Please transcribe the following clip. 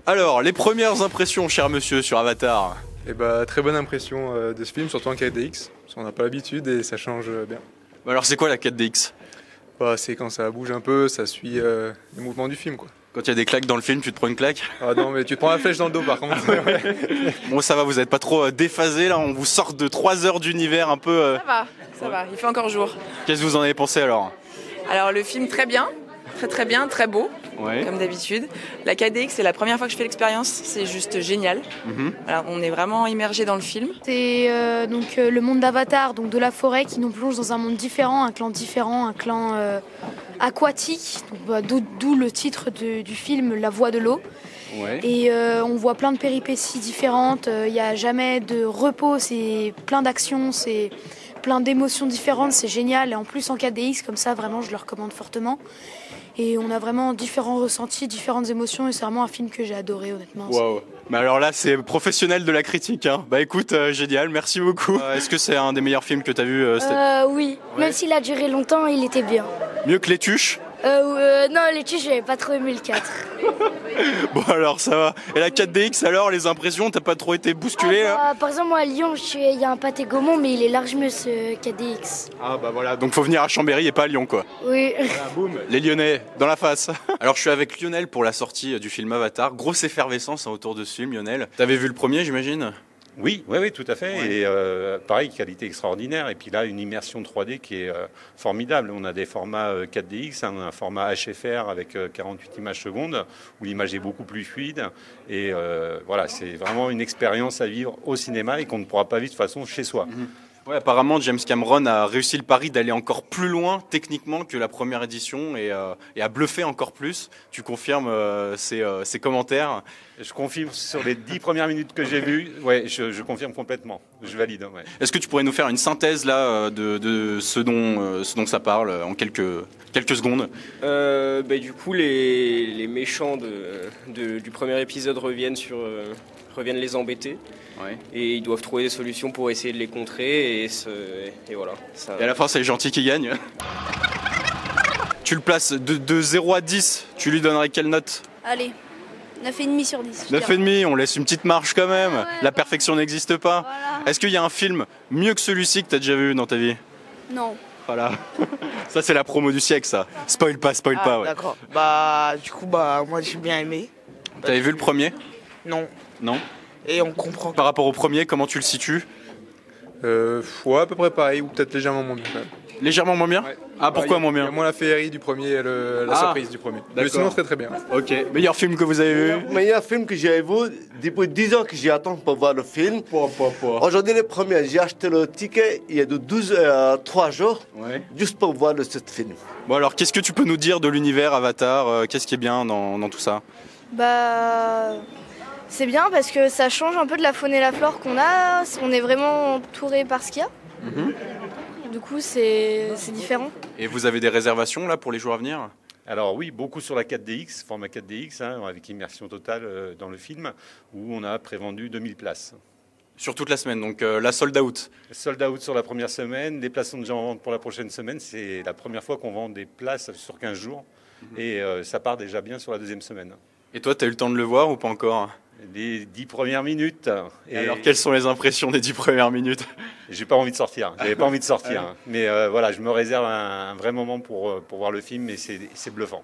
Alors, les premières impressions, cher monsieur, sur Avatar. Et bah, très bonne impression de ce film, surtout en 4DX, parce qu'on n'a pas l'habitude et ça change bien. Alors, c'est quoi la 4DX? Bah, c'est quand ça bouge un peu, ça suit les mouvements du film, quoi. Quand il y a des claques dans le film, tu te prends une claque? Ah non, mais tu te prends la flèche dans le dos par contre. Bon, ça va, vous n'êtes pas trop déphasé là, on vous sort de 3 heures d'univers un peu. Ça va, il fait encore jour. Qu'est-ce que vous en avez pensé alors? Alors le film très bien, très bien, très beau, Ouais. comme d'habitude. La 4DX, c'est la première fois que je fais l'expérience, c'est juste génial. Alors, on est vraiment immergé dans le film. C'est le monde d'Avatar, donc de la forêt qui nous plonge dans un monde différent, un clan aquatique, donc, d'où le titre du film La Voix de l'eau. Ouais. Et on voit plein de péripéties différentes, il n'y a jamais de repos, c'est plein d'actions, c'est plein d'émotions différentes, c'est génial. Et en plus en 4DX, comme ça, vraiment, je le recommande fortement. Et on a vraiment différents ressentis, différentes émotions, et c'est vraiment un film que j'ai adoré, honnêtement. Wow. Mais alors là, c'est professionnel de la critique, hein. Bah écoute, génial, merci beaucoup. Est-ce que c'est un des meilleurs films que t'as vu Oui, Ouais. même s'il a duré longtemps, il était bien. Mieux que Les Tuches? Non, les tuches, j'avais pas trop aimé le 4. Bon alors, ça va. Et la 4DX alors, les impressions, t'as pas trop été bousculé là? Par exemple, moi à Lyon, il y a un pâté Gaumont, mais il est large mieux ce 4DX. Ah bah voilà, donc faut venir à Chambéry et pas à Lyon quoi. Oui. Voilà, boum, les Lyonnais, dans la face. Alors je suis avec Lionel pour la sortie du film Avatar. Grosse effervescence autour de ce film, Lionel. T'avais vu le premier, j'imagine? Oui, tout à fait. Ouais. Et pareil, qualité extraordinaire. Et puis là, une immersion 3D qui est formidable. On a des formats 4DX, un format HFR avec 48 images secondes, où l'image est beaucoup plus fluide. Et voilà, c'est vraiment une expérience à vivre au cinéma et qu'on ne pourra pas vivre de toute façon chez soi. Ouais, apparemment James Cameron a réussi le pari d'aller encore plus loin techniquement que la première édition et a bluffé encore plus. Tu confirmes ces commentaires? Je confirme sur les 10 premières minutes que j'ai vues. Ouais, je confirme complètement. Je valide. Ouais. Est-ce que tu pourrais nous faire une synthèse là de ce dont ça parle en quelques secondes? Du coup, les méchants du premier épisode reviennent les embêter. Ouais. Et ils doivent trouver des solutions pour essayer de les contrer. Et voilà. Et à la fin, c'est les gentils qui gagnent. Tu le places de 0 à 10, tu lui donnerais quelle note? Allez, 9,5 sur 10. 9,5, on laisse une petite marge quand même. Ouais, La perfection n'existe pas. Voilà. Est-ce qu'il y a un film mieux que celui-ci que tu as déjà vu dans ta vie? Non. Voilà. Ça, c'est la promo du siècle, ça. Spoil pas, ouais. D'accord. Du coup, moi j'ai bien aimé. T'avais vu le premier? Non. Non. Et on comprend. Par rapport au premier, comment tu le situes? Ouais, à peu près pareil, ou peut-être légèrement moins bien quand même. Légèrement moins bien? Ouais. Ah, pourquoi Il y a- moins Il y bien? a moins la féerie du premier et la surprise du premier. Mais sinon, très bien. Ok. Meilleur film que vous avez vu? Le meilleur film que j'ai vu, depuis 10 ans que j'attends pour voir le film. Aujourd'hui, le premier, j'ai acheté le ticket il y a de 3 jours, Ouais. juste pour voir ce film. Bon alors, qu'est-ce que tu peux nous dire de l'univers Avatar? Qu'est-ce qui est bien dans tout ça? C'est bien parce que ça change un peu de la faune et la flore qu'on a. On est vraiment entouré par ce qu'il y a. Du coup, c'est différent. Et vous avez des réservations là pour les jours à venir? Alors oui, beaucoup sur la 4DX, format 4DX, avec immersion totale dans le film, où on a prévendu 2000 places. Sur toute la semaine, donc la sold out. Sold out sur la première semaine, les places sont déjà en vente pour la prochaine semaine. C'est la première fois qu'on vend des places sur 15 jours. Et ça part déjà bien sur la deuxième semaine. Et toi, t'as eu le temps de le voir ou pas encore? Les 10 premières minutes. Et alors, quelles sont les impressions des 10 premières minutes? J'ai pas envie de sortir. J'avais pas envie de sortir. Mais voilà, je me réserve un vrai moment pour voir le film et c'est bluffant.